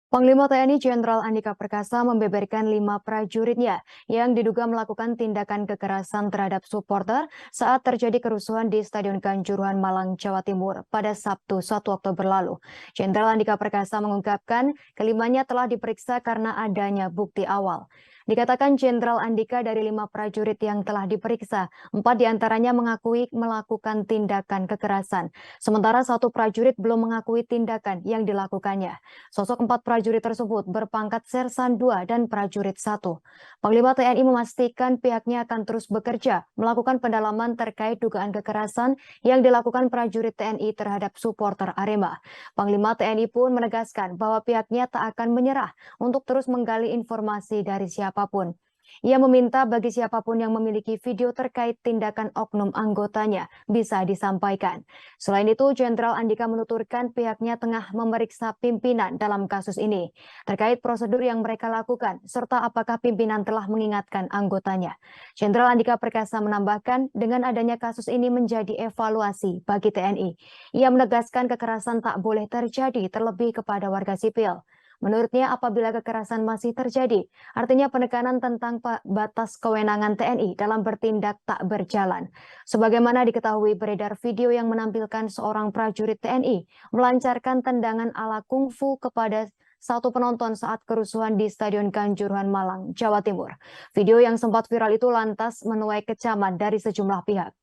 Panglima TNI Jenderal Andika Perkasa membeberkan 5 prajuritnya yang diduga melakukan tindakan kekerasan terhadap supporter saat terjadi kerusuhan di Stadion Kanjuruhan Malang, Jawa Timur pada Sabtu 1 Oktober lalu. Jenderal Andika Perkasa mengungkapkan kelimanya telah diperiksa karena adanya bukti awal. Dikatakan Jenderal Andika dari 5 prajurit yang telah diperiksa, 4 diantaranya mengakui melakukan tindakan kekerasan. Sementara 1 prajurit belum mengakui tindakan yang dilakukannya. Sosok 4 prajurit tersebut berpangkat Sersan 2 dan Prajurit 1. Panglima TNI memastikan pihaknya akan terus bekerja melakukan pendalaman terkait dugaan kekerasan yang dilakukan prajurit TNI terhadap supporter Arema. Panglima TNI pun menegaskan bahwa pihaknya tak akan menyerah untuk terus menggali informasi dari siapapun. Ia meminta bagi siapapun yang memiliki video terkait tindakan oknum anggotanya bisa disampaikan. Selain itu, Jenderal Andika menuturkan pihaknya tengah memeriksa pimpinan dalam kasus ini terkait prosedur yang mereka lakukan serta apakah pimpinan telah mengingatkan anggotanya. Jenderal Andika Perkasa menambahkan dengan adanya kasus ini menjadi evaluasi bagi TNI. Ia menegaskan kekerasan tak boleh terjadi terlebih kepada warga sipil. Menurutnya, apabila kekerasan masih terjadi, artinya penekanan tentang batas kewenangan TNI dalam bertindak tak berjalan. Sebagaimana diketahui beredar video yang menampilkan seorang prajurit TNI melancarkan tendangan ala kungfu kepada satu penonton saat kerusuhan di Stadion Kanjuruhan Malang, Jawa Timur. Video yang sempat viral itu lantas menuai kecaman dari sejumlah pihak.